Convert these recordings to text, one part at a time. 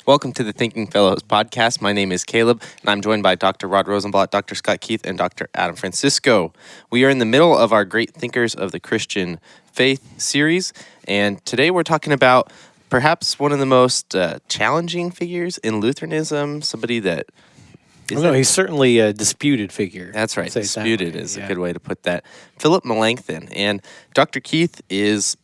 Welcome to the Thinking Fellows podcast. My name is Caleb, and I'm joined by Dr. Rod Rosenblatt, Dr. Scott Keith, and Dr. Adam Francisco. We are in the middle of our Great Thinkers of the Christian Faith series, and today we're talking about perhaps one of the most challenging figures in Lutheranism, somebody that... he's certainly a disputed figure. That's right. Disputed is a good way to put that. Philip Melanchthon. And Dr. Keith is,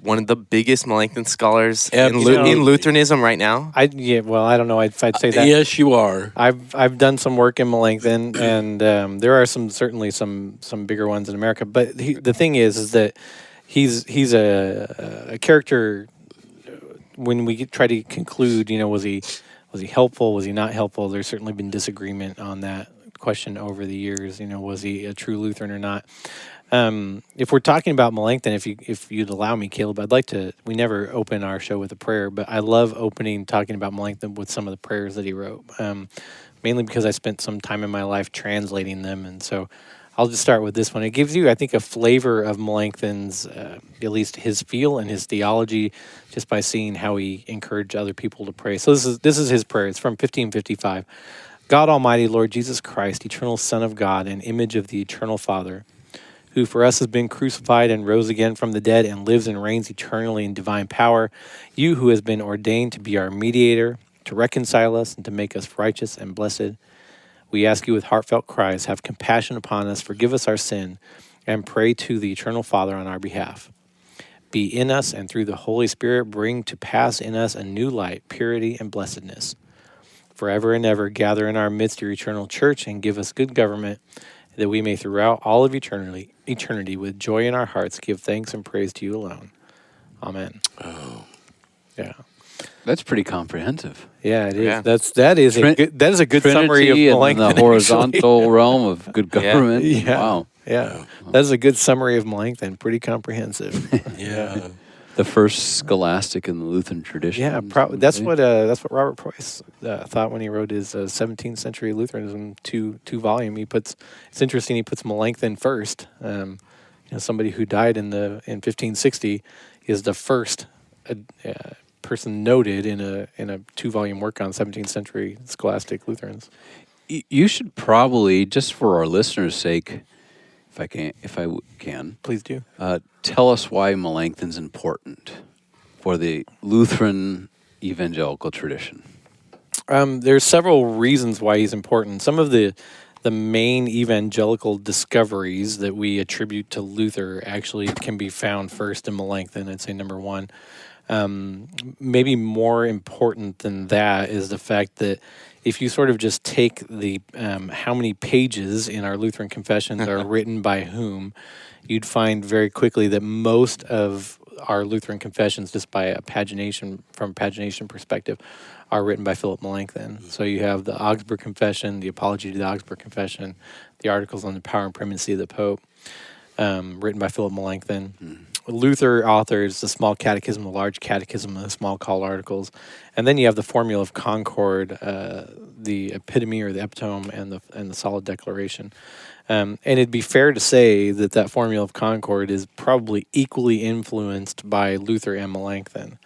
one of the biggest Melanchthon scholars in Lutheranism right now? I don't know if I'd say that. Yes, you are. I've done some work in Melanchthon, and there are certainly some bigger ones in America. But the thing is that he's a character. When we try to conclude, was he helpful? Was he not helpful? There's certainly been disagreement on that question over the years. Was he a true Lutheran or not? If we're talking about Melanchthon, if you'd allow me, Caleb, I'd like to. We never open our show with a prayer, but I love talking about Melanchthon with some of the prayers that he wrote. Mainly because I spent some time in my life translating them, and so I'll just start with this one. It gives you, I think, a flavor of Melanchthon's, at least his feel and his theology, just by seeing how he encouraged other people to pray. So this is his prayer. It's from 1555. God Almighty, Lord Jesus Christ, eternal Son of God and image of the eternal Father, who for us has been crucified and rose again from the dead and lives and reigns eternally in divine power, you who has been ordained to be our mediator, to reconcile us and to make us righteous and blessed, we ask you with heartfelt cries, have compassion upon us, forgive us our sin, and pray to the eternal Father on our behalf. Be in us and through the Holy Spirit bring to pass in us a new light, purity, and blessedness. Forever and ever gather in our midst your eternal church and give us good government, that we may throughout all of eternity with joy in our hearts give thanks and praise to you alone. Amen. Oh. Yeah. That's pretty comprehensive. Yeah, it is. Yeah. That is a good summary of Melanchthon. And the horizontal realm of good government. Yeah. Wow. Yeah. That is a good summary of Melanchthon. Pretty comprehensive. Yeah. The first scholastic in the Lutheran tradition. Yeah, that's what Robert Preuss thought when he wrote his 17th century Lutheranism two volume. It's interesting. He puts Melanchthon first. Somebody who died in 1560 is the first person noted in a 2-volume work on 17th century scholastic Lutherans. You should probably, just for our listeners' sake, if I can, Please do. Tell us why Melanchthon's important for the Lutheran evangelical tradition. There's several reasons why he's important. Some of the main evangelical discoveries that we attribute to Luther actually can be found first in Melanchthon. I'd say number one. Maybe more important than that is the fact that if you sort of just take the how many pages in our Lutheran confessions are written by whom, you'd find very quickly that most of our Lutheran confessions, just by from a pagination perspective, are written by Philip Melanchthon. So you have the Augsburg Confession, the Apology to the Augsburg Confession, the Articles on the Power and Primacy of the Pope, written by Philip Melanchthon. Luther authors the Small Catechism, the Large Catechism, and the Small Call Articles. And then you have the Formula of Concord, the Epitome or the Epitome, and the Solid Declaration. And it'd be fair to say that Formula of Concord is probably equally influenced by Luther and Melanchthon.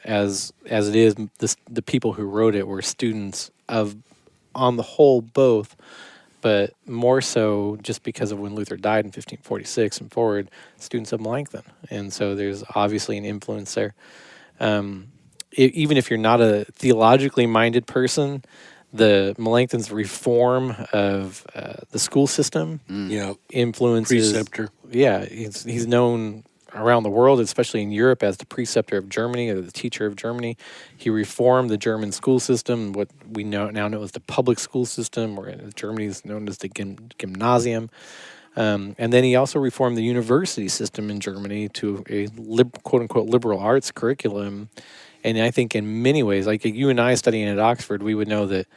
As it is, the people who wrote it were students of, on the whole, both, but more so just because of when Luther died in 1546 and forward, students of Melanchthon. And so there's obviously an influence there. Even if you're not a theologically minded person, the Melanchthon's reform of the school system influences... Preceptor. Yeah, he's known around the world, especially in Europe, as the preceptor of Germany or the teacher of Germany. He reformed the German school system, what we now know as the public school system, or in Germany is known as the gymnasium. And then he also reformed the university system in Germany to a quote-unquote liberal arts curriculum. And I think in many ways, like you and I studying at Oxford, we would know that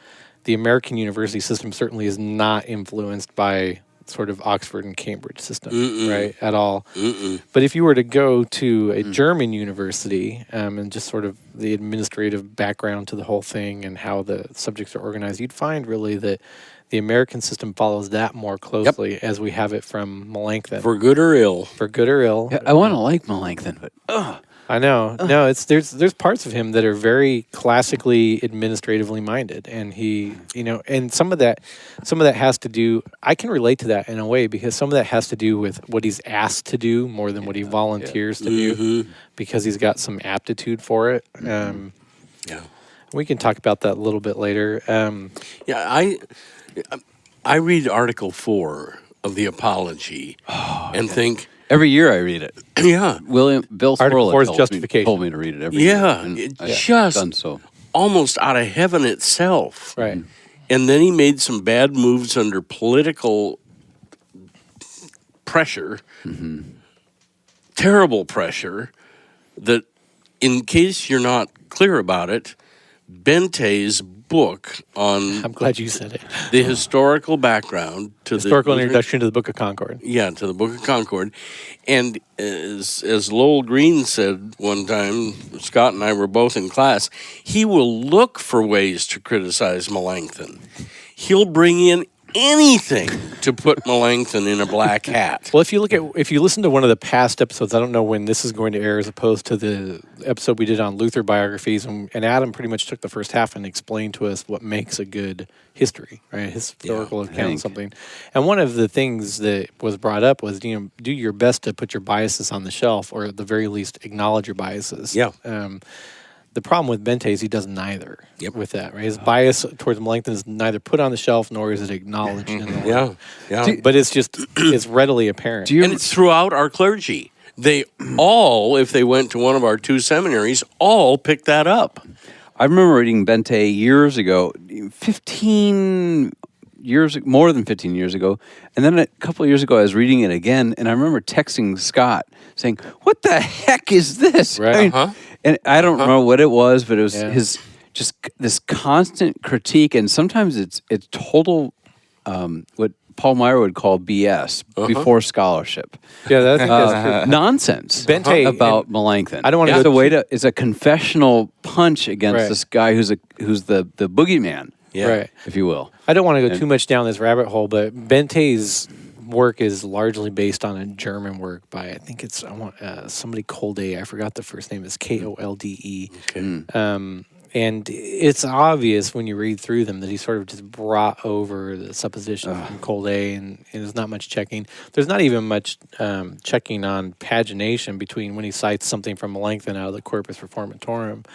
the American university system certainly is not influenced by sort of Oxford and Cambridge system, right, at all. But if you were to go to a German university and just sort of the administrative background to the whole thing and how the subjects are organized, you'd find really that the American system follows that more closely as we have it from Melanchthon. For good or ill. For good or ill. Yeah, I want to like Melanchthon, but I know. No, there's parts of him that are very classically administratively minded, and he, and some of that has to do. I can relate to that in a way because some of that has to do with what he's asked to do more than what he volunteers to do, because he's got some aptitude for it. Yeah. We can talk about that a little bit later. I read Article 4 of the Apology and think, Every year I read it. yeah, Bill Article 4 is Swirling justification. told me to read it every year. yeah, and it I've just done so. almost out of heaven itself. Right. And then he made some bad moves under political pressure, terrible pressure, that in case you're not clear about it, Bente's book on I'm glad you said it. the historical background to Historical the introduction to the Book of Concord. Yeah, to the Book of Concord. And as Lowell Green said one time, Scott and I were both in class, he will look for ways to criticize Melanchthon. He'll bring in anything to put Melanchthon in a black hat. Well, if you listen to one of the past episodes, I don't know when this is going to air as opposed to the episode we did on Luther biographies, and Adam pretty much took the first half and explained to us what makes a good history, right? Historical account of something. And one of the things that was brought up was, do your best to put your biases on the shelf, or at the very least acknowledge your biases. Yeah. The problem with Bente is he does neither with that, right? His bias towards Melanchthon is neither put on the shelf nor is it acknowledged in the work. But it's readily apparent. And it's throughout our clergy. They all, if they went to one of our two seminaries, all picked that up. I remember reading Bente years ago, more than 15 years ago. And then a couple of years ago, I was reading it again, and I remember texting Scott saying, "What the heck is this?" Right. And I don't know what it was, but it was his just this constant critique, and sometimes it's total what Paul Meyer would call BS before scholarship. Yeah, I think that's true. Nonsense Bente about Melanchthon. I don't want to go. It's a confessional punch against this guy who's the boogeyman, right, if you will. I don't want to go too much down this rabbit hole, but Bente's work is largely based on a German work by, I think it's somebody Kolde. I forgot the first name. It's Kolde. Okay. And it's obvious when you read through them that he sort of just brought over the supposition from Kolde, and there's not much checking. There's not even much checking on pagination between when he cites something from Melanchthon out of the Corpus Reformatorum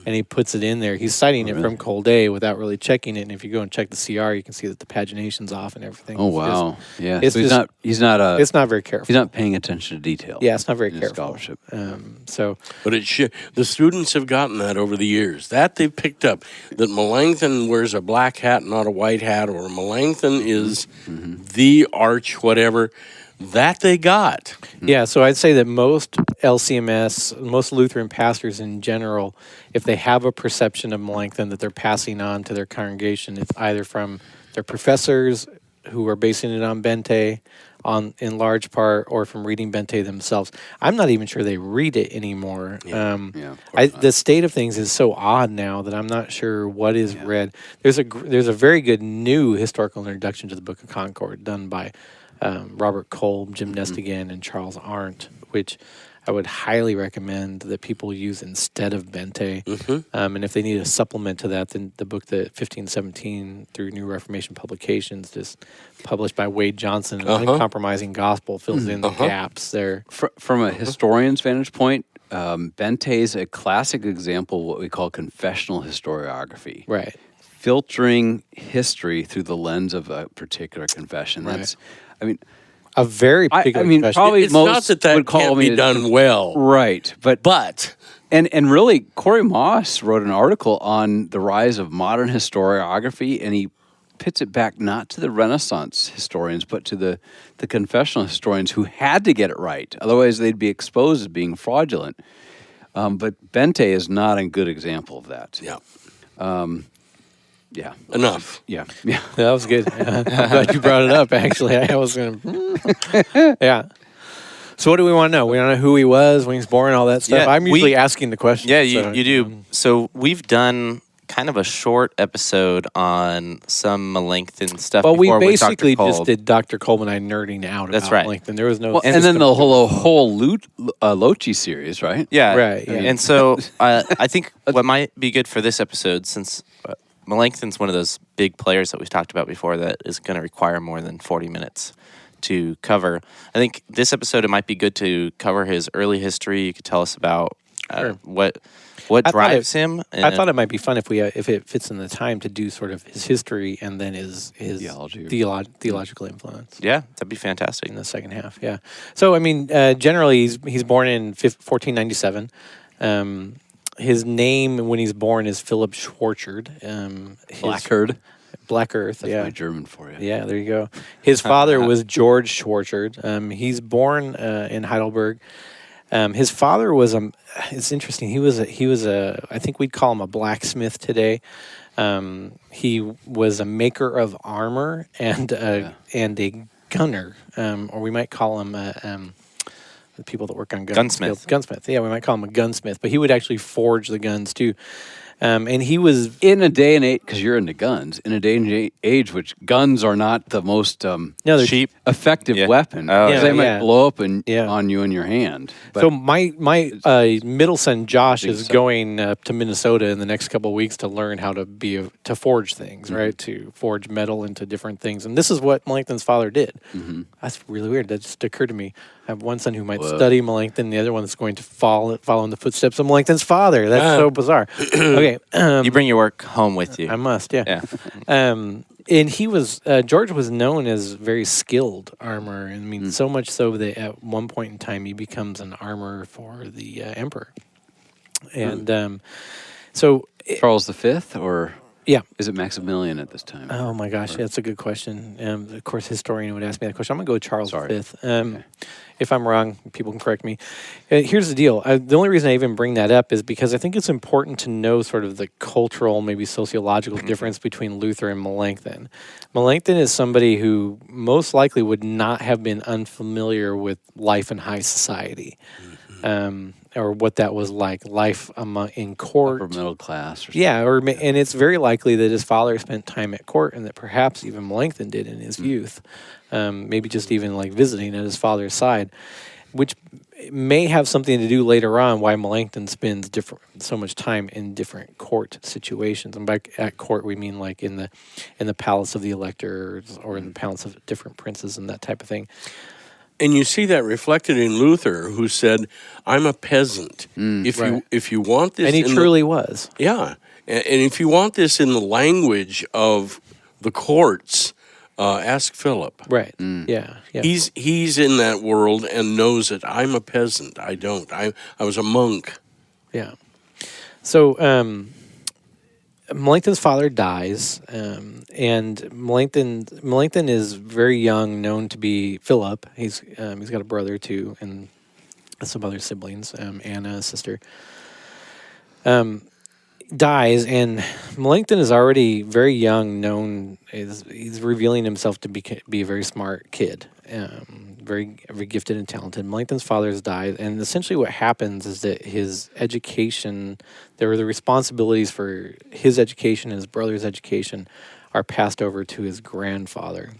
and he puts it in there. He's citing it from Kolde without really checking it. And if you go and check the CR, you can see that the pagination's off and everything. Oh, wow. Yeah. So he's not very careful. He's not paying attention to detail. Yeah, it's not very in careful. Scholarship. But the students have gotten that over the years. That they've picked up, that Melanchthon wears a black hat, not a white hat, or Melanchthon is the arch whatever. That they got. Yeah, so I'd say that most LCMS, most Lutheran pastors in general, if they have a perception of Melanchthon that they're passing on to their congregation, it's either from their professors who are basing it on Bente in large part, or from reading Bente themselves. I'm not even sure they read it anymore. The state of things is so odd now that I'm not sure what is read. There's a very good new historical introduction to the Book of Concord done by Robert Kolb, Jim Nestigan, and Charles Arndt, which I would highly recommend that people use instead of Bente. And if they need a supplement to that, then the book, the 1517 through New Reformation Publications, just published by Wade Johnson, An Uncompromising Gospel, fills in the gaps there. From a historian's vantage point, Bente is a classic example of what we call confessional historiography. Right. Filtering history through the lens of a particular confession. Right. A very particular confession. Probably it's most not that would call can't me be done well. Right. But and really, Corey Moss wrote an article on the rise of modern historiography, and he pits it back not to the Renaissance historians, but to the confessional historians who had to get it right. Otherwise, they'd be exposed as being fraudulent. But Bente is not a good example of that. Yeah. Enough. Yeah. That was good. I'm glad you brought it up, actually. I was going to... Yeah. So what do we want to know? We want to know who he was, when he was born, all that stuff. Yeah, I'm usually asking the question. Yeah, you do. So we've done kind of a short episode on some Melanchthon stuff. Well, we before with Dr. basically just Kolb. did Dr. Kolb and I nerding out That's about right. Melanchthon. There was no Well, and then system the to whole Lochi series, right? Yeah, Right, yeah. And so I think what might be good for this episode, since Melanchthon's one of those big players that we've talked about before that is going to require more than 40 minutes to cover. I think this episode, it might be good to cover his early history. You could tell us about Sure. what I thought drives him. I thought it might be fun if it fits in the time to do sort of his history and then his Theology. theological influence yeah, that'd be fantastic. in the second half. Yeah. So I mean, generally he's born in 1497. His name when he's born is Philip Schwarzerd. Black Earth. That's yeah. my German for you. Yeah, there you go. His father was George Schwarzerd. He's born in Heidelberg. His father was it's interesting. He was a I think we'd call him a blacksmith today. He was a maker of armor and a gunner, or we might call him the people that work on guns. Gunsmith. Yeah, we might call him a gunsmith, but he would actually forge the guns too. And he was In a day and age, because you're into guns, in a day and age which guns are not the most they're cheap. effective Yeah. weapon. Oh, 'Cause yeah. they might Yeah. blow up Yeah. on you in your hand. But so my middle son Josh think is so. going to Minnesota in the next couple of weeks to learn how to forge things, right? To forge metal into different things, and this is what Melanchthon's father did. That's really weird. That just occurred to me. I have one son who might study Melanchthon, the other one that's going to follow in the footsteps of Melanchthon's father. That's so bizarre. Okay, You bring your work home with you. I must, yeah. Yeah. And he was George was known as very skilled armorer. I mean, so much so that at one point in time he becomes an armorer for the emperor. And so, Charles V, or yeah. is it Maximilian at this time? Oh my gosh, that's a good question. Of course, historian would ask me that question. I'm gonna go with Charles Sorry. V. If I'm wrong, people can correct me. Here's the deal. The only reason I even bring that up is because I think it's important to know sort of the cultural, maybe sociological difference between Luther and Melanchthon. Melanchthon is somebody who most likely would not have been unfamiliar with life in high society, or what that was like, life in court. Upper middle class. Or something. Yeah, and it's very likely that his father spent time at court, and that perhaps even Melanchthon did in his youth, maybe just even like visiting at his father's side, which may have something to do later on why Melanchthon spends so much time in different court situations. And by at court we mean like in the palace of the electors or in the palace of different princes and that type of thing. And you see that reflected in Luther, who said, "I'm a peasant. If you want this," And he in truly was. yeah, and if you want this in the language of the courts, ask Philip. Right. Yeah. Yeah. He's in that world and knows it. I'm a peasant. I don't. I was a monk. Yeah. So Melanchthon's father dies, and Melanchthon is very young, known to be Philip. He's got a brother too, and some other siblings. Anna, a sister, dies, and Melanchthon is already very young. He's revealing himself to be a very smart kid. Very gifted and talented. Melanchthon's father has died, and essentially what happens is that his education, there were the responsibilities for his education and his brother's education are passed over to his grandfather.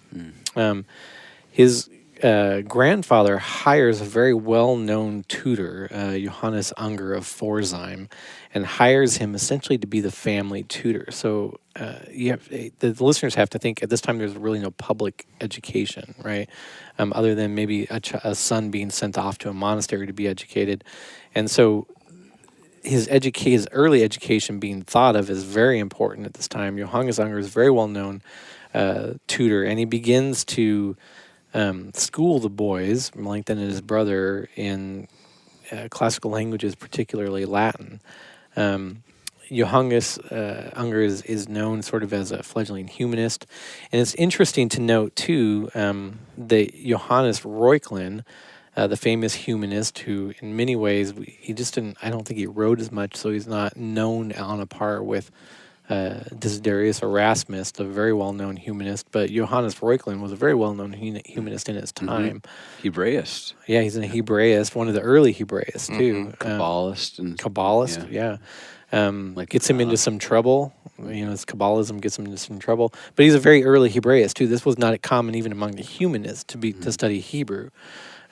His grandfather hires a very well-known tutor, Johannes Unger of Pforzheim, and hires him essentially to be the family tutor. So the listeners have to think at this time there's really no public education, right? Other than maybe a son being sent off to a monastery to be educated. And so his early education being thought of is very important at this time. Johannes Unger is a very well-known tutor, and he begins to school the boys, Melanchthon and his brother, in classical languages, particularly Latin. Johannes Unger is known sort of as a fledgling humanist. And it's interesting to note, too, that Johannes Reuchlin, the famous humanist who in many ways, I don't think he wrote as much, so he's not known on a par with Desiderius Erasmus, the very well-known humanist, but Johannes Reuchlin was a very well-known humanist in his time. Hebraist. Yeah, he's a Hebraist, one of the early Hebraists too. Kabbalist. Kabbalist, yeah. Gets him into some trouble. His Kabbalism gets him into some trouble. But he's a very early Hebraist too. This was not common even among the humanists to study Hebrew,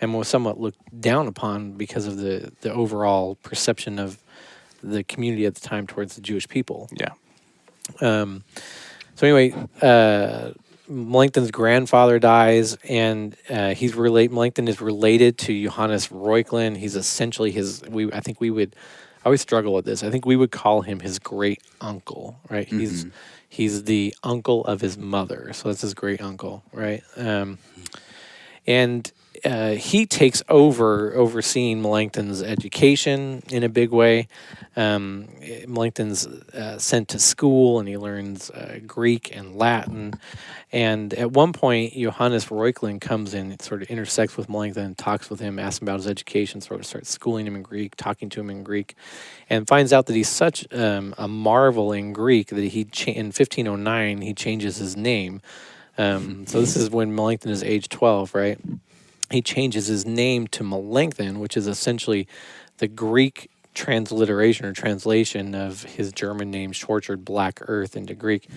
and was somewhat looked down upon because of the overall perception of the community at the time towards the Jewish people. Yeah. So anyway, Melanchthon's grandfather dies, and Melanchthon is related to Johannes Reuchlin. He's essentially I always struggle with this. I think we would call him his great uncle, right? He's the uncle of his mother, so that's his great uncle, right? And he takes overseeing Melanchthon's education in a big way. Melanchthon's sent to school, and he learns Greek and Latin. And at one point, Johannes Reuchlin comes in, and sort of intersects with Melanchthon, talks with him, asks him about his education, sort of starts schooling him in Greek, talking to him in Greek, and finds out that he's such a marvel in Greek that in 1509 he changes his name. So this is when Melanchthon is age 12, right? He changes his name to Melanchthon, which is essentially the Greek transliteration or translation of his German name, Schwarzerd, Black Earth, into Greek.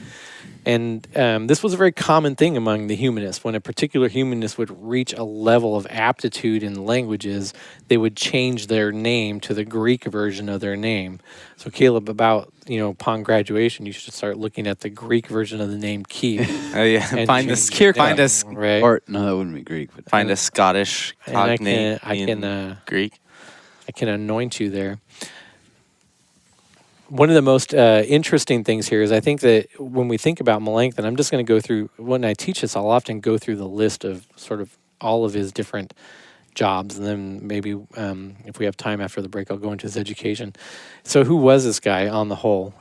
And this was a very common thing among the humanists. When a particular humanist would reach a level of aptitude in languages, they would change their name to the Greek version of their name. So Caleb, upon graduation, you should start looking at the Greek version of the name Keith. Oh yeah, find a right. Or no, that wouldn't be Greek. But find a Scottish cognate in Greek. I can anoint you there. One of the most interesting things here is I think that when we think about Melanchthon, I'm just going to go through, when I teach this, I'll often go through the list of sort of all of his different jobs, and then maybe if we have time after the break, I'll go into his education. So who was this guy on the whole?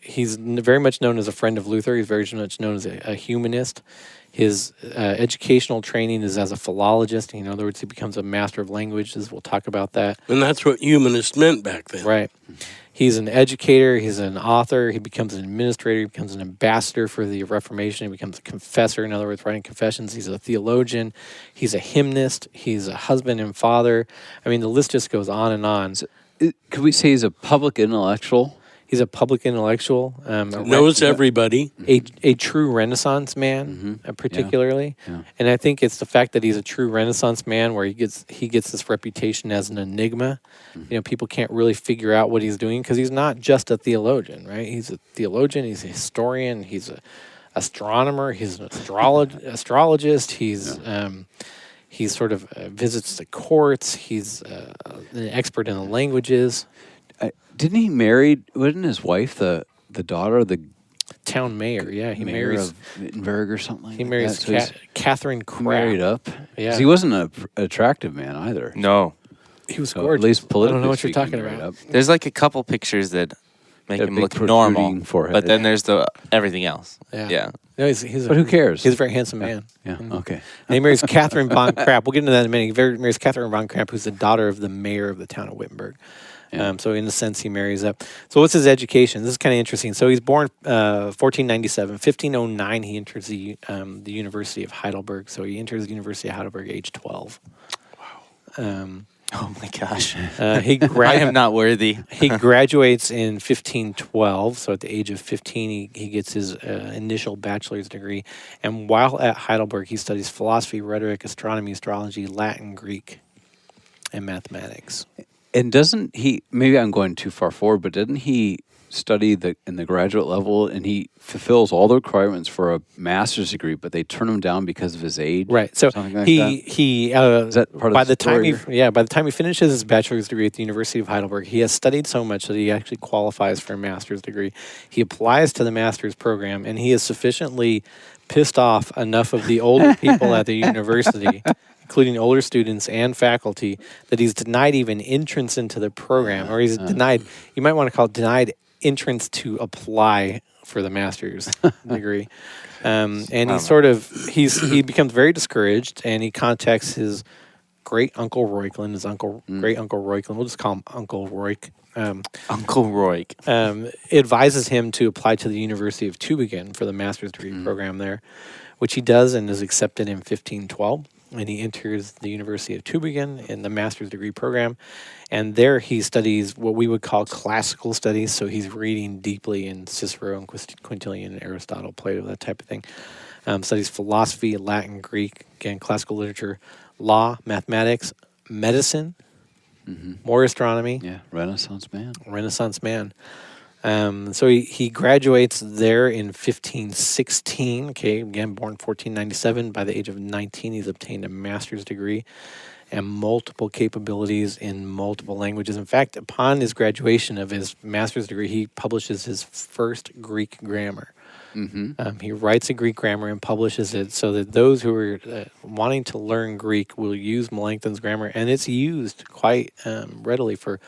He's very much known as a friend of Luther. He's very much known as a humanist. His educational training is as a philologist. In other words, he becomes a master of languages. We'll talk about that. And that's what humanist meant back then. Right. He's an educator. He's an author. He becomes an administrator. He becomes an ambassador for the Reformation. He becomes a confessor. In other words, writing confessions. He's a theologian. He's a hymnist. He's a husband and father. I mean, the list just goes on and on. So, could we say he's a public intellectual? He's a public intellectual. Knows everybody. A true Renaissance man, particularly. Yeah. And I think it's the fact that he's a true Renaissance man where he gets this reputation as an enigma. People can't really figure out what he's doing because he's not just a theologian, right? He's a theologian. He's a historian. He's an astronomer. He's an astrologist. He sort of visits the courts. He's an expert in the languages. Didn't he marry? Wasn't his wife the daughter of the town mayor? Yeah, he mayor marries of Wittenberg or something. He marries Catherine Krapp. Married up. Yeah, 'cause he wasn't an attractive man either. No, he was gorgeous. At least politically. I don't know what you're talking about. there's like a couple pictures that make him look normal, forehead. but then there's the everything else. Yeah. No, but who cares? He's a very handsome man. Yeah. Okay. And he marries Catherine von Krapp. We'll get into that in a minute. He marries Catherine von Krapp, who's the daughter of the mayor of the town of Wittenberg. Yeah. So in a sense, he marries up. So what's his education? This is kind of interesting. So he's born 1497. 1509, he enters the University of Heidelberg. So he enters the University of Heidelberg age 12. Wow. Oh my gosh. I am not worthy. He graduates in 1512. So at the age of 15, he gets his initial bachelor's degree. And while at Heidelberg, he studies philosophy, rhetoric, astronomy, astrology, Latin, Greek, and mathematics. And doesn't he, maybe I'm going too far forward, but didn't he study in the graduate level and he fulfills all the requirements for a master's degree, but they turn him down because of his age? Right. So like he is that part by of the story? By the time he finishes his bachelor's degree at the University of Heidelberg, he has studied so much that he actually qualifies for a master's degree. He applies to the master's program, and he is sufficiently pissed off enough of the older people at the university, including older students and faculty, that he's denied even entrance into the program, or he's denied, you might want to call it denied entrance to apply for the master's degree. And he becomes very discouraged, and he contacts his great uncle Reuchlin, great uncle Reuchlin, we'll just call him Uncle Roik. Uncle Roik. Advises him to apply to the University of Tübingen for the master's degree program there, which he does and is accepted in 1512. and he enters the University of Tübingen in the master's degree program. And there he studies what we would call classical studies. So he's reading deeply in Cicero and Quintilian and Aristotle, Plato, that type of thing. Studies philosophy, Latin, Greek, again, classical literature, law, mathematics, medicine, more astronomy. Yeah, Renaissance man. So he graduates there in 1516. Okay, again, born 1497. By the age of 19, he's obtained a master's degree and multiple capabilities in multiple languages. In fact, upon his graduation of his master's degree, he publishes his first Greek grammar. He writes a Greek grammar and publishes it so that those who are wanting to learn Greek will use Melanchthon's grammar, and it's used quite readily for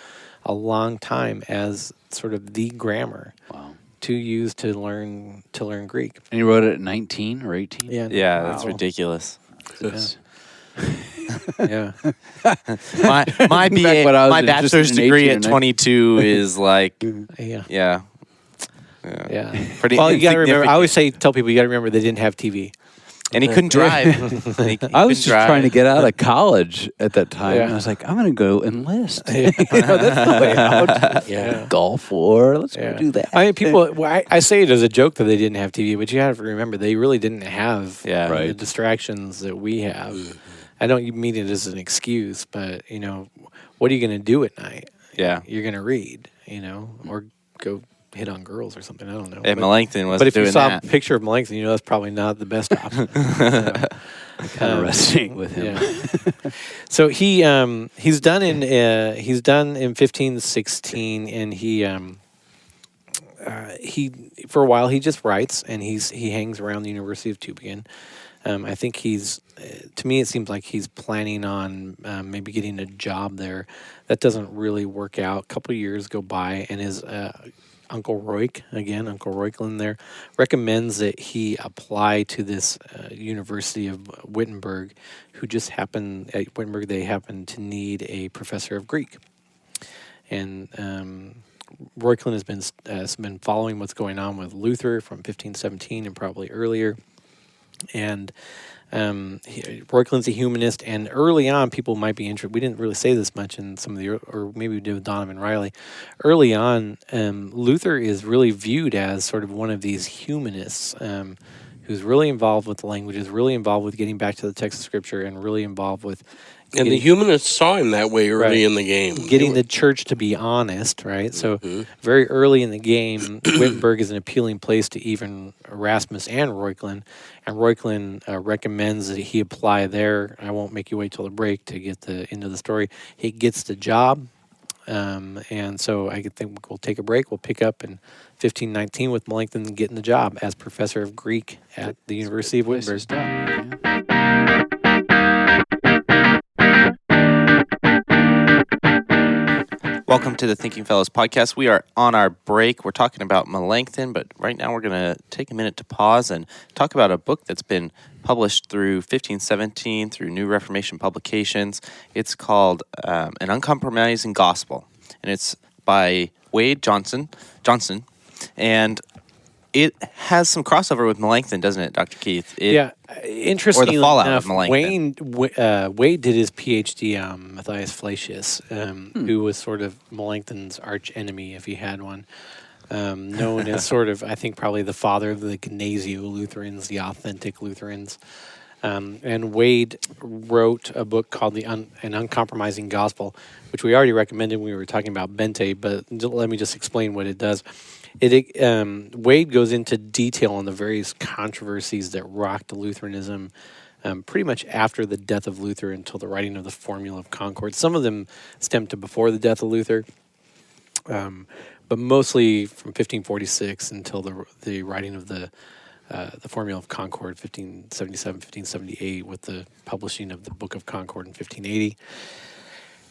a long time as sort of the grammar to use to learn Greek. And he wrote it at 19 or 18? Yeah, that's ridiculous. Yeah. My BA, my bachelor's degree at 22 is like, yeah. Pretty. Well, you got to remember. I always tell people you got to remember they didn't have TV, and he couldn't drive. I was just trying to get out of college at that time. And I was like, I'm going to go enlist. That's the way out. Gulf War. Let's go do that. I mean, people. I say it as a joke that they didn't have TV, but you have to remember they really didn't have the distractions that we have. I don't mean it as an excuse, but what are you going to do at night? Yeah, you're going to read, or go hit on girls or something. I don't know. And Melanchthon was. But if doing you saw that. a picture of Melanchthon, that's probably not the best option. Kind of resting with him. Yeah. So he's done in 1516, and he for a while he just writes, and he hangs around the University of Tübingen. I think to me it seems like he's planning on maybe getting a job there. That doesn't really work out. A couple of years go by, and his Uncle Reuchlin there, recommends that he apply to this University of Wittenberg, who just happened to need a professor of Greek. And Reuchlin has been following what's going on with Luther from 1517 and probably earlier. And Reuchlin's a humanist, and early on, people might be interested. We didn't really say this much in some of or maybe we did with Donovan Riley. Early on, Luther is really viewed as sort of one of these humanists who's really involved with the languages, really involved with getting back to the text of Scripture, and really involved with. And the humanists saw him that way early in the game. Getting the church to be honest, right? So very early in the game, Wittenberg is an appealing place to even Erasmus and Reuchlin. And Reuchlin recommends that he apply there. I won't make you wait till the break to get into the story. He gets the job. And so I think we'll take a break. We'll pick up in 1519 with Melanchthon getting the job as professor of Greek at the University of Wittenberg. Welcome to the Thinking Fellows podcast. We are on our break. We're talking about Melanchthon, but right now we're going to take a minute to pause and talk about a book that's been published through 1517 through New Reformation Publications. It's called An Uncompromising Gospel, and it's by Wade Johnson, and it has some crossover with Melanchthon, doesn't it, Dr. Keith? Interestingly or the fallout enough, of Melanchthon. Wade did his PhD on Matthias Flacius, who was sort of Melanchthon's arch enemy, if he had one, known as sort of, I think, probably the father of the Gnasio Lutherans, the authentic Lutherans. And Wade wrote a book called An Uncompromising Gospel, which we already recommended when we were talking about Bente, but let me just explain what it does. Wade goes into detail on the various controversies that rocked Lutheranism pretty much after the death of Luther until the writing of the Formula of Concord. Some of them stem to before the death of Luther, but mostly from 1546 until the writing of the Formula of Concord, 1577, 1578, with the publishing of the Book of Concord in 1580.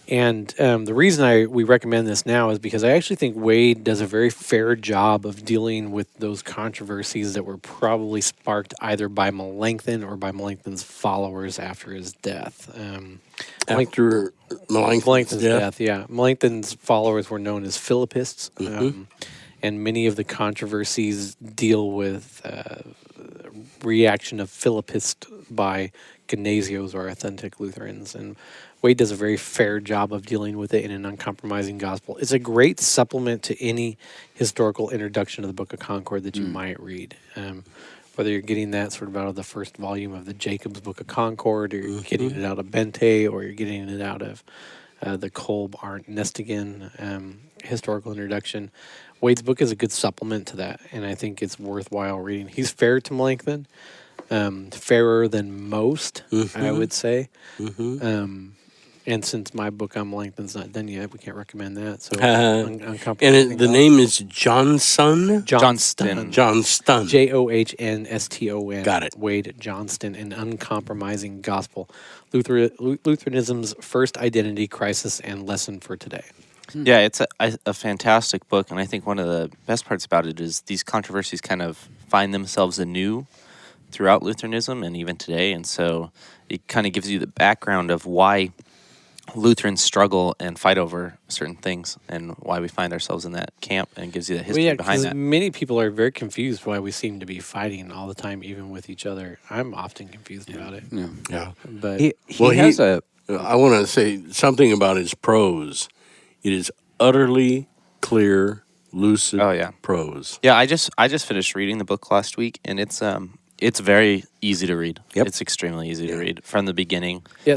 And the reason we recommend this now is because I actually think Wade does a very fair job of dealing with those controversies that were probably sparked either by Melanchthon or by Melanchthon's followers after his death. After Melanchthon's death? Yeah. Melanchthon's followers were known as Philippists, and many of the controversies deal with reaction of Philippist by echinesios or authentic Lutherans. And Wade does a very fair job of dealing with it in an uncompromising gospel. It's a great supplement to any historical introduction to the Book of Concord that you might read. Whether you're getting that sort of out of the first volume of the Jacob's Book of Concord, or you're getting it out of Bente, or you're getting it out of the Kolb Arndt Nestigen historical introduction. Wade's book is a good supplement to that, and I think it's worthwhile reading. He's fair to Melanchthon, fairer than most, I would say. And since my book on Melanchthon's not done yet, we can't recommend that. So, and the name is Johnston? Johnston. Johnston. Johnston. Got it. Wade Johnston, An Uncompromising Gospel. Lutheranism's First Identity Crisis and Lesson for Today. Yeah, it's a fantastic book, and I think one of the best parts about it is these controversies kind of find themselves anew throughout Lutheranism and even today, and so it kind of gives you the background of why Lutherans struggle and fight over certain things and why we find ourselves in that camp, and gives you the history behind that. Many people are very confused why we seem to be fighting all the time, even with each other. I'm often confused about it. Yeah. But I want to say something about his prose. It is utterly clear, lucid prose. Yeah, I just finished reading the book last week, and it's very easy to read. Yep. It's extremely easy to read from the beginning. Yeah,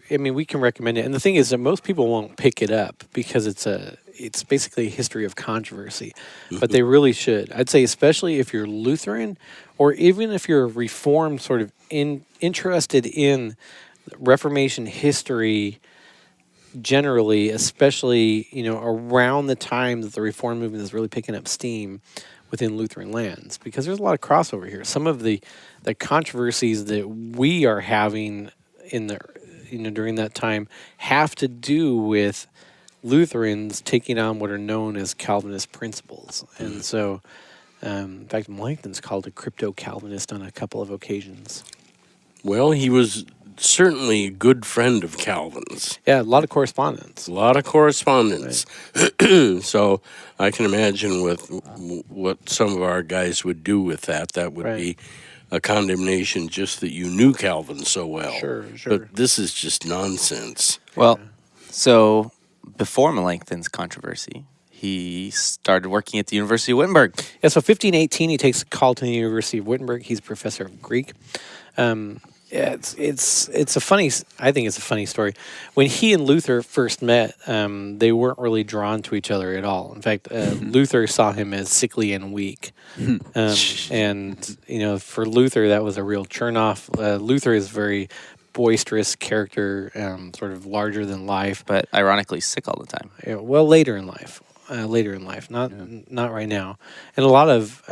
we can recommend it. And the thing is that most people won't pick it up because it's basically a history of controversy. But they really should. I'd say especially if you're Lutheran, or even if you're Reformed, sort of interested in Reformation history generally, especially, around the time that the Reformed movement is really picking up steam within Lutheran lands, because there's a lot of crossover here. Some of the controversies that we are having during that time have to do with Lutherans taking on what are known as Calvinist principles. And so, in fact, Melanchthon's called a crypto-Calvinist on a couple of occasions. Well, he was certainly a good friend of Calvin's. Yeah, a lot of correspondence. Right. So I can imagine with what some of our guys would do with that. That would be a condemnation just that you knew Calvin so well. Sure. But this is just nonsense. Well, so before Melanchthon's controversy, he started working at the University of Wittenberg. Yeah, so 1518, he takes a call to the University of Wittenberg. He's professor of Greek. It's a funny story. When he and Luther first met, they weren't really drawn to each other at all. In fact, Luther saw him as sickly and weak, and for Luther that was a real turnoff. Luther is a very boisterous character, sort of larger than life, But ironically sick all the time. well, later in life, not right now. And a lot of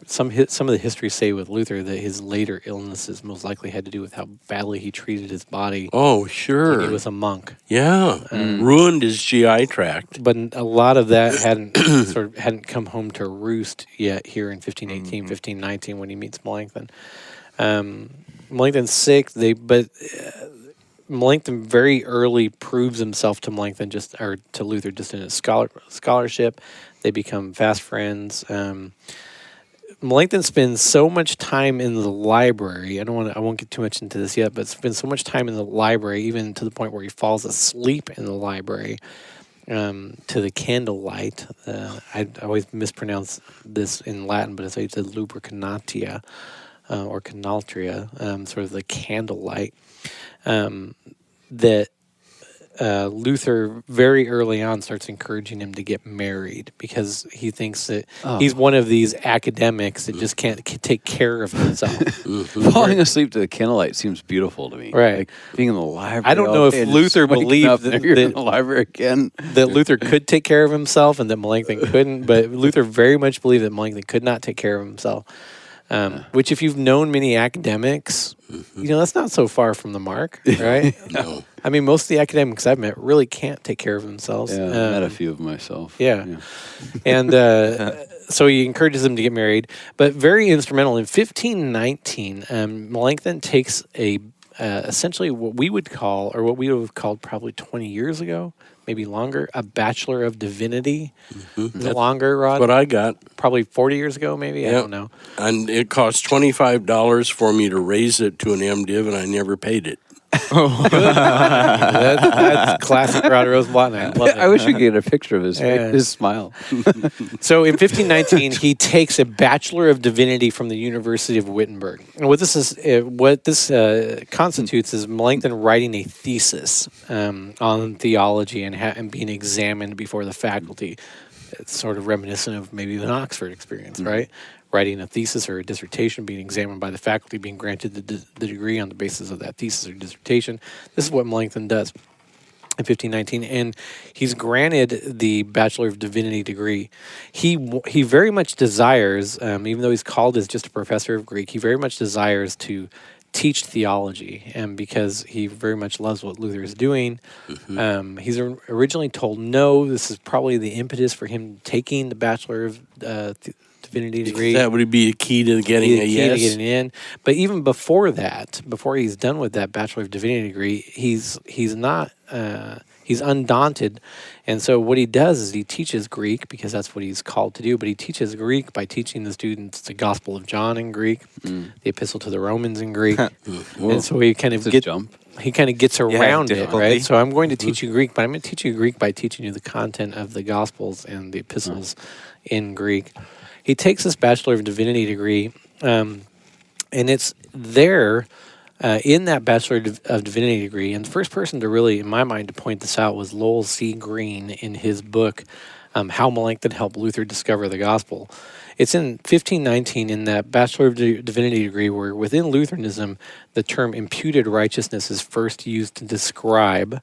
some of the histories say with Luther that his later illnesses most likely had to do with how badly he treated his body. Oh, sure. When he was a monk. Yeah, ruined his GI tract. But a lot of that hadn't come home to roost yet here in 1518, 1519 when he meets Melanchthon. Melanchthon's sick. Melanchthon very early proves himself to to Luther just in his scholarship. They become fast friends. Melanchthon spends so much time in the library. I won't get too much into this yet, but spends so much time in the library, even to the point where he falls asleep in the library to the candlelight. I always mispronounce this in Latin, but it's like the lubricanatia or canaltria, sort of the candlelight. That Luther very early on starts encouraging him to get married because he thinks that he's one of these academics that just can't take care of himself. Falling asleep to the candlelight seems beautiful to me. Right. Like being in the library. I don't know if Luther believed that you're in the library again. That Luther could take care of himself and that Melanchthon couldn't, but Luther very much believed that Melanchthon could not take care of himself. Which, if you've known many academics, that's not so far from the mark, right? No. I mean, most of the academics I've met really can't take care of themselves. Yeah, I've met a few of myself. Yeah. And so he encourages them to get married. But very instrumental, in 1519, Melanchthon takes essentially what we would have called probably 20 years ago, maybe longer, a Bachelor of Divinity. Is it longer, Rod? That's what I got. Probably 40 years ago, maybe? I Yep. don't know. And it cost $25 for me to raise it to an MDiv, and I never paid it. That's classic Rod Rosenblatt, and I love it. I wish you could get a picture of his Yeah. his smile. So in 1519, he takes a Bachelor of Divinity from the University of Wittenberg. And what this constitutes is Melanchthon writing a thesis on theology and being examined before the faculty. It's sort of reminiscent of maybe an Oxford experience, right? Writing a thesis or a dissertation, being examined by the faculty, being granted the degree on the basis of that thesis or dissertation. This is what Melanchthon does in 1519, and he's granted the Bachelor of Divinity degree. He very much desires, even though he's called as just a professor of Greek, he very much desires to teach theology, and because he very much loves what Luther is doing. He's originally told no. This is probably the impetus for him taking the Bachelor of Divinity degree. That would be a key to getting a Key yes. to getting in. But even before that, before he's done with that Bachelor of Divinity degree, he's not he's undaunted, and so what he does is he teaches Greek because that's what he's called to do. But he teaches Greek by teaching the students the Gospel of John in Greek, the Epistle to the Romans in Greek, and so he kind of gets around it, difficulty. right? So I'm going to teach you Greek, but I'm going to teach you Greek by teaching you the content of the Gospels and the epistles in Greek. He takes this Bachelor of Divinity degree, and it's there in that Bachelor of Divinity degree. And the first person to really, in my mind, to point this out was Lowell C. Green in his book, How Melanchthon Helped Luther Discover the Gospel. It's in 1519 in that Bachelor of Divinity degree where within Lutheranism, the term imputed righteousness is first used to describe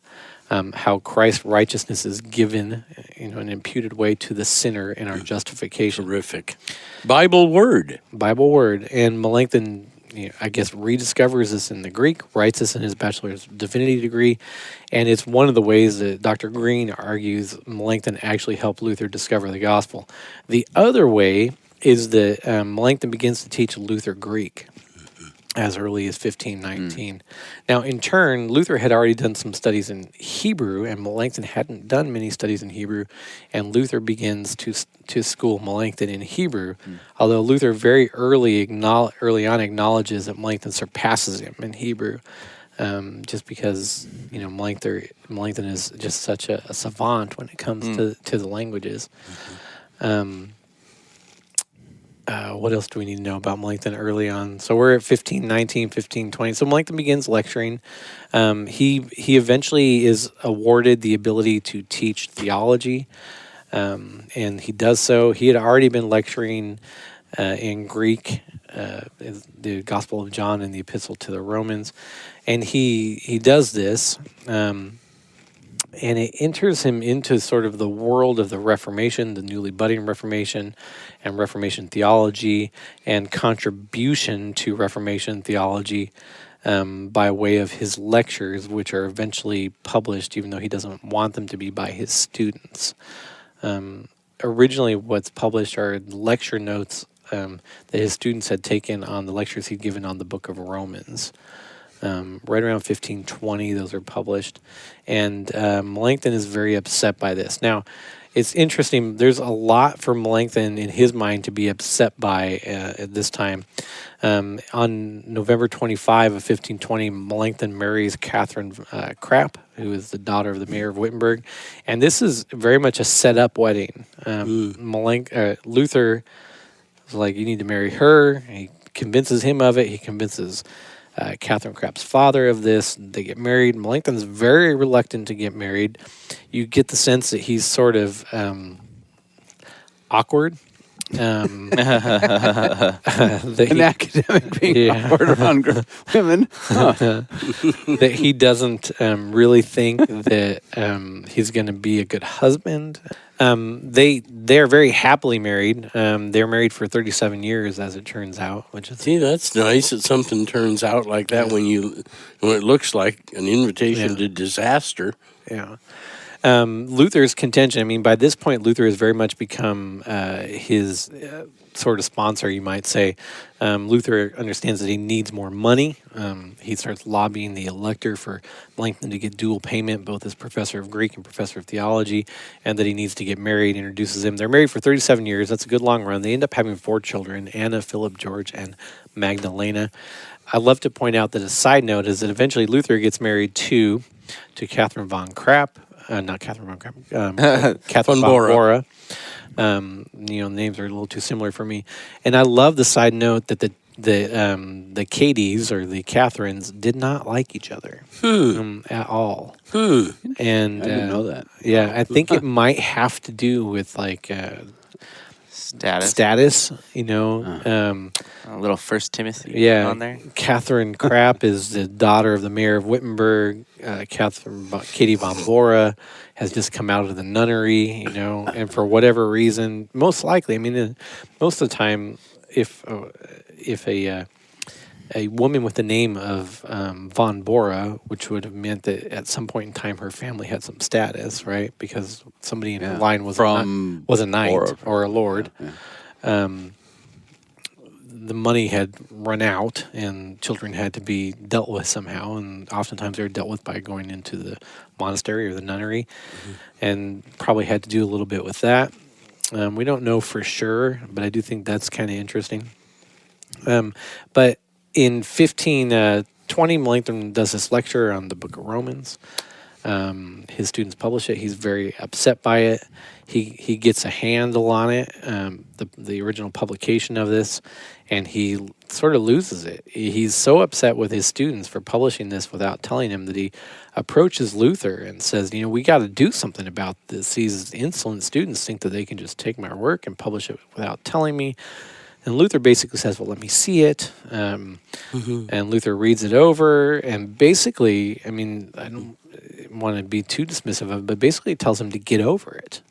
how Christ's righteousness is given, in an imputed way to the sinner in our justification. Terrific. Bible word. And Melanchthon, I guess, rediscovers this in the Greek, writes this in his Bachelor's Divinity degree, and it's one of the ways that Dr. Green argues Melanchthon actually helped Luther discover the gospel. The other way is that Melanchthon begins to teach Luther Greek as early as 1519. Now, in turn, Luther had already done some studies in Hebrew, and Melanchthon hadn't done many studies in Hebrew, and Luther begins to school Melanchthon in Hebrew, although Luther very early on acknowledges that Melanchthon surpasses him in Hebrew, just because, Melanchthon is just such a savant when it comes to the languages. What else do we need to know about Melanchthon early on? So we're at 1519, 1520. So Melanchthon begins lecturing. He eventually is awarded the ability to teach theology, and he does so. He had already been lecturing in Greek, the Gospel of John and the Epistle to the Romans, and he does this. And it enters him into sort of the world of the Reformation, the newly budding Reformation, and Reformation theology, and contribution to Reformation theology by way of his lectures, which are eventually published, even though he doesn't want them to be, by his students. Originally, what's published are lecture notes that his students had taken on the lectures he'd given on the Book of Romans. Right around 1520, those are published. And Melanchthon is very upset by this. Now, it's interesting. There's a lot for Melanchthon in his mind to be upset by at this time. On November 25 of 1520, Melanchthon marries Catherine Krapp, who is the daughter of the mayor of Wittenberg. And this is very much a set-up wedding. Luther is like, you need to marry her. He convinces him of it. He convinces Catherine Krapp's father of this. They get married. Melanchthon's very reluctant to get married. You get the sense that he's sort of awkward. An academic being awkward around women. That he doesn't really think that he's going to be a good husband. They're very happily married. They're married for 37 years, as it turns out. See, that's nice that something turns out like that when it looks like an invitation to disaster. Yeah. Luther's contention, I mean, by this point, Luther has very much become his sort of sponsor, you might say. Luther understands that he needs more money. He starts lobbying the elector for Melanchthon to get dual payment, both as professor of Greek and professor of theology, and that he needs to get married, introduces him. They're married for 37 years. That's a good long run. They end up having 4 children, Anna, Philip, George, and Magdalena. I'd love to point out that a side note is that eventually Luther gets married to Catherine von Krapp, not Catherine von Krapp, Catherine von Bora. Names are a little too similar for me. And I love the side note that the Katies or the Catherines did not like each other at all. And I didn't know that. Yeah, I think it might have to do with like status. A little First Timothy Yeah, on there. Catherine Krapp is the daughter of the mayor of Wittenberg. Katie von Bora has just come out of the nunnery, and for whatever reason, most likely, I mean, most of the time, if a woman with the name of von Bora, which would have meant that at some point in time her family had some status, right? Because somebody in her line was a knight or a lord. Yeah. The money had run out and children had to be dealt with somehow, and oftentimes they were dealt with by going into the monastery or the nunnery, and probably had to do a little bit with that. We don't know for sure, but I do think that's kind of interesting. But in 1520, Melanchthon does this lecture on the Book of Romans. His students publish it. He's very upset by it. He gets a handle on it, the original publication of this, and he sort of loses it. He's so upset with his students for publishing this without telling him that he approaches Luther and says, we got to do something about this. These insolent students think that they can just take my work and publish it without telling me. And Luther basically says, well, let me see it. And Luther reads it over. And basically, I mean, I don't want to be too dismissive of it, but basically tells him to get over it.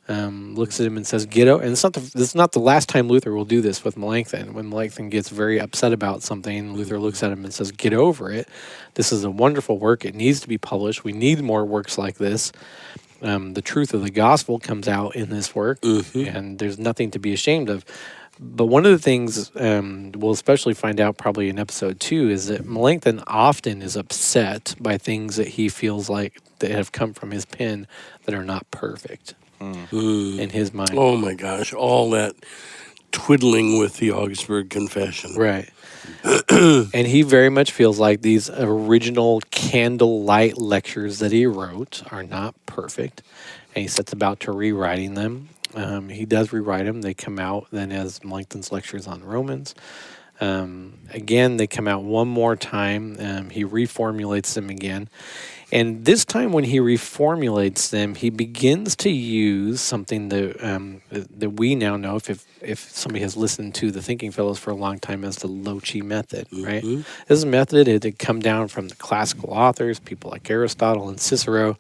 Looks at him and says, get over. And this is not the last time Luther will do this with Melanchthon. When Melanchthon gets very upset about something, Luther looks at him and says, get over it. This is a wonderful work. It needs to be published. We need more works like this. The truth of the gospel comes out in this work, and there's nothing to be ashamed of. But one of the things we'll especially find out probably in episode 2 is that Melanchthon often is upset by things that he feels like that have come from his pen that are not perfect in his mind. Oh my gosh, all that twiddling with the Augsburg Confession. Right. And he very much feels like these original candlelight lectures that he wrote are not perfect, and he sets about to rewriting them. He does rewrite them. They come out then as Melanchthon's lectures on Romans. Again, they come out one more time. He reformulates them again. And this time when he reformulates them, he begins to use something that we now know, if somebody has listened to the Thinking Fellows for a long time, as the Loci method, right? This is a method that had come down from the classical authors, people like Aristotle and Cicero.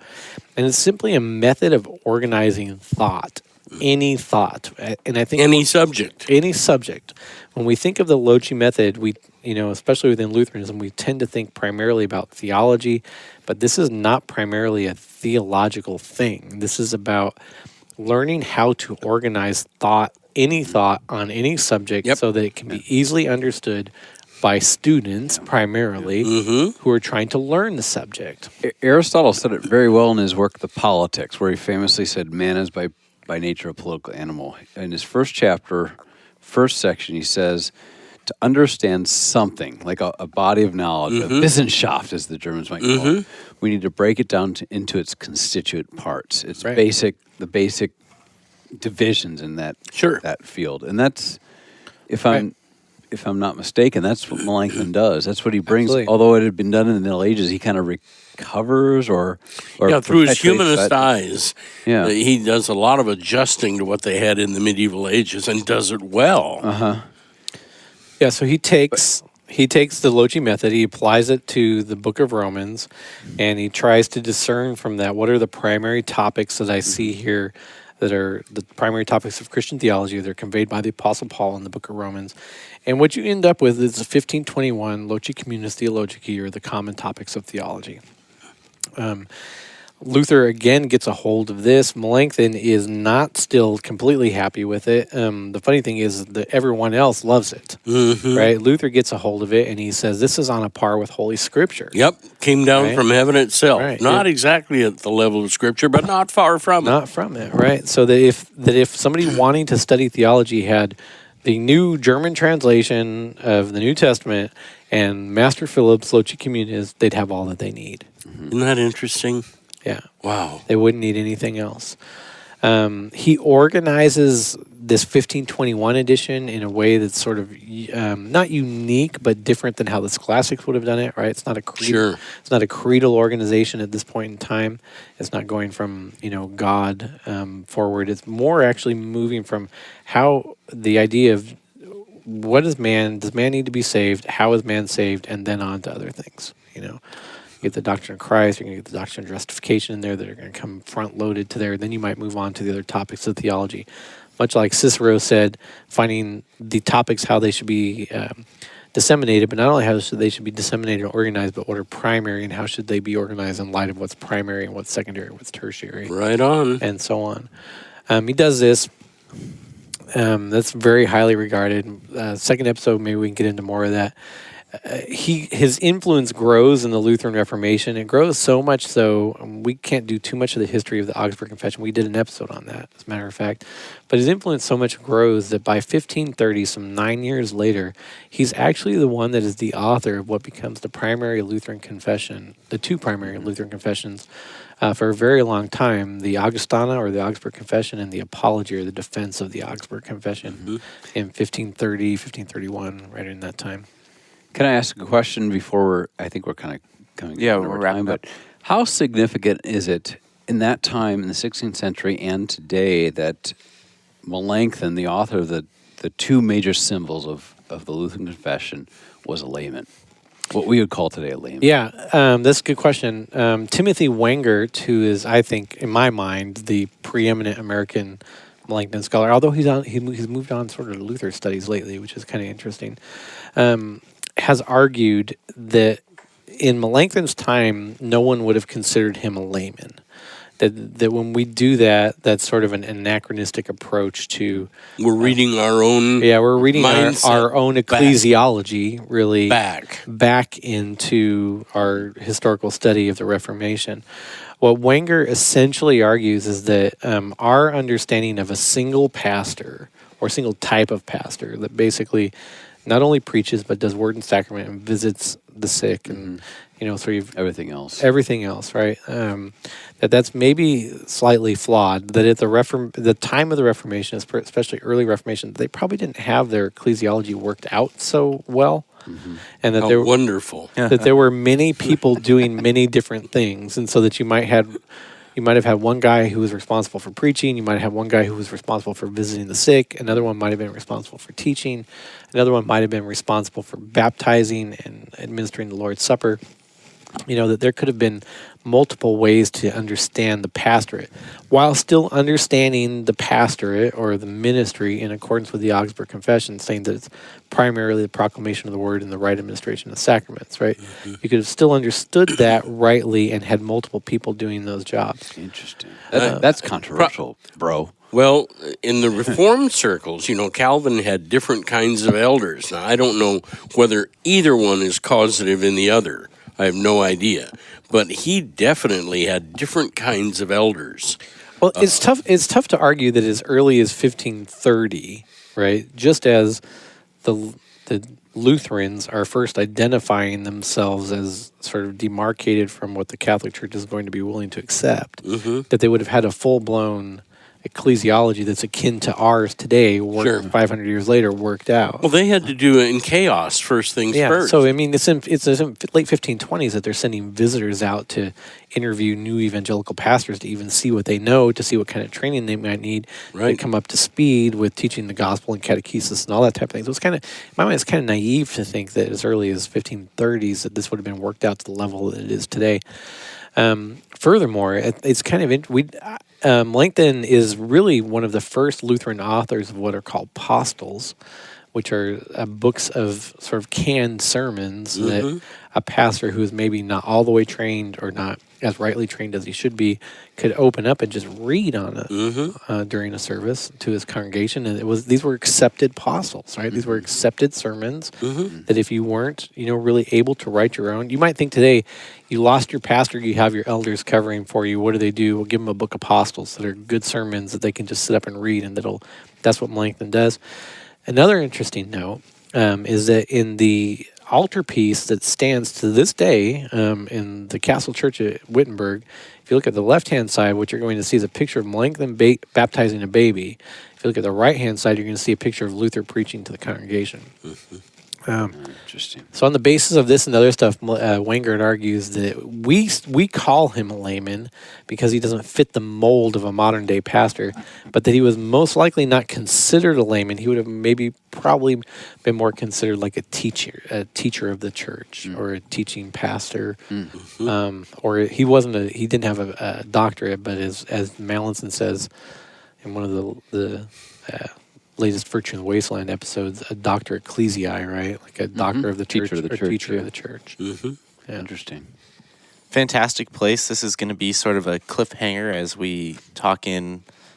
And it's simply a method of organizing thought. Any thought, and I think any subject. When we think of the Loci method, we, especially within Lutheranism, we tend to think primarily about theology, but this is not primarily a theological thing. This is about learning how to organize any thought on any subject, so that it can be easily understood by students primarily who are trying to learn the subject. Aristotle said it very well in his work, The Politics, where he famously said, man is by nature a political animal. In his first chapter, first section, he says, to understand something, like a body of knowledge, a Wissenschaft, as the Germans might call it, we need to break it down into its constituent parts. It's the basic divisions in that field. And that's, if I'm not mistaken, that's what Melanchthon does. That's what he brings. Absolutely. Although it had been done in the Middle Ages, he kind of recovers or through his humanist eyes. Yeah, he does a lot of adjusting to what they had in the medieval ages and does it well. Yeah, so he takes the Loci method, he applies it to the Book of Romans, and he tries to discern from that what are the primary topics that I see here that are the primary topics of Christian theology that are conveyed by the Apostle Paul in the Book of Romans. And what you end up with is the 1521 Loci Communis Theologicae, or the common topics of theology. Luther again gets a hold of this. Melanchthon is not still completely happy with it. The funny thing is that everyone else loves it, right? Luther gets a hold of it, and he says this is on a par with Holy Scripture. Yep, came down Right? from heaven itself. Right. Not exactly at the level of Scripture, but not far from it. Not from it, right? So that if somebody wanting to study theology had the new German translation of the New Testament and Master Philip's Loci Communis, they'd have all that they need. Isn't that interesting? Yeah. Wow. They wouldn't need anything else. He organizes this 1521 edition in a way that's sort of not unique, but different than how the scholastics would have done it. Right? It's not a It's not a creedal organization at this point in time. It's not going from God forward. It's more actually moving from how the idea of what is man? Does man need to be saved? How is man saved? And then on to other things. You get the doctrine of Christ, you're going to get the doctrine of justification in there that are going to come front-loaded to there. Then you might move on to the other topics of theology. Much like Cicero said, finding the topics, how they should be disseminated, but not only how they should be disseminated and organized, but what are primary and how should they be organized in light of what's primary and what's secondary, what's tertiary. Right on. And so on. He does this. That's very highly regarded. Second episode, maybe we can get into more of that. His influence grows in the Lutheran Reformation. It grows so much so we can't do too much of the history of the Augsburg Confession. We did an episode on that, as a matter of fact. But his influence so much grows that by 1530, some 9 years later, he's actually the one that is the author of what becomes the primary Lutheran confession, the two primary Lutheran confessions for a very long time, the Augustana or the Augsburg Confession and the Apology or the defense of the Augsburg Confession in 1530, 1531, right in that time. Can I ask a question before I think we're kind of coming we're wrapping up. But how significant is it in that time in the 16th century and today that Melanchthon, the author of the two major symbols of the Lutheran Confession, was a layman? What we would call today a layman. Yeah, that's a good question. Timothy Wengert, who is, I think, in my mind, the preeminent American Melanchthon scholar, although he's moved on sort of to Luther studies lately, which is kind of interesting, has argued that in Melanchthon's time, no one would have considered him a layman. That when we do that, that's sort of an anachronistic approach to... We're reading our own... Yeah, we're reading our own ecclesiology, really, back into our historical study of the Reformation. What Wenger essentially argues is that our understanding of a single pastor, or single type of pastor, that basically not only preaches, but does word and sacrament and visits the sick and, sort of... Everything else. Everything else, right? That's maybe slightly flawed. That at the time of the Reformation, especially early Reformation, they probably didn't have their ecclesiology worked out so well, and that wonderful that there were many people doing many different things, and so that you might have had one guy who was responsible for preaching. You might have one guy who was responsible for visiting the sick. Another one might have been responsible for teaching. Another one might have been responsible for baptizing and administering the Lord's Supper. That there could have been multiple ways to understand the pastorate while still understanding the pastorate or the ministry in accordance with the Augsburg Confession, saying that it's primarily the proclamation of the word and the right administration of sacraments, right? You could have still understood that rightly and had multiple people doing those jobs. Interesting. That's controversial, bro. Well, in the Reformed circles, Calvin had different kinds of elders. Now, I don't know whether either one is causative in the other. I have no idea. But he definitely had different kinds of elders. Well, it's tough. It's tough to argue that as early as 1530, right? Just as the Lutherans are first identifying themselves as sort of demarcated from what the Catholic Church is going to be willing to accept, that they would have had a full-blown ecclesiology that's akin to ours today, 500 years later, worked out. Well, they had to do it in chaos first things first. So, I mean, it's in late 1520s that they're sending visitors out to interview new evangelical pastors to even see what they know, to see what kind of training they might need to come up to speed with teaching the gospel and catechesis and all that type of thing. So it's kind of, in my mind, it's kind of naive to think that as early as 1530s that this would have been worked out to the level that it is today. Furthermore, it's kind of Melanchthon is really one of the first Lutheran authors of what are called postils, which are books of sort of canned sermons that a pastor who is maybe not all the way trained or not as rightly trained as he should be, could open up and just read on it during a service to his congregation. And these were accepted apostles, right? These were accepted sermons that if you weren't, really able to write your own, you might think today you lost your pastor, you have your elders covering for you. What do? We'll give them a book of apostles that are good sermons that they can just sit up and read, and that's what Melanchthon does. Another interesting note is that in the altarpiece that stands to this day in the Castle Church at Wittenberg, if you look at the left-hand side, what you're going to see is a picture of Melanchthon baptizing a baby. If you look at the right-hand side, you're going to see a picture of Luther preaching to the congregation. Interesting. So on the basis of this and other stuff, Wengert argues that we call him a layman because he doesn't fit the mold of a modern day pastor, but that he was most likely not considered a layman. He would have probably been more considered like a teacher of the church, or a teaching pastor, or he didn't have a doctorate, but as Melanchthon says in one of the latest Virtue in the Wasteland episodes, a doctor ecclesiae, right? Like a doctor of the church, Teacher of the church. Yeah. Interesting. Fantastic place. This is going to be sort of a cliffhanger as we talk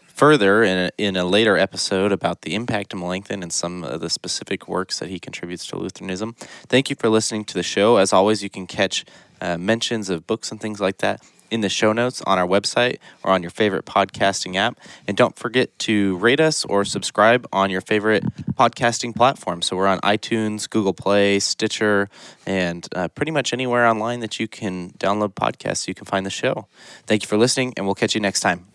further in a later episode about the impact of Melanchthon and some of the specific works that he contributes to Lutheranism. Thank you for listening to the show. As always, you can catch mentions of books and things like that in the show notes on our website or on your favorite podcasting app. And don't forget to rate us or subscribe on your favorite podcasting platform. So we're on iTunes, Google Play, Stitcher, and pretty much anywhere online that you can download podcasts, you can find the show. Thank you for listening, and we'll catch you next time.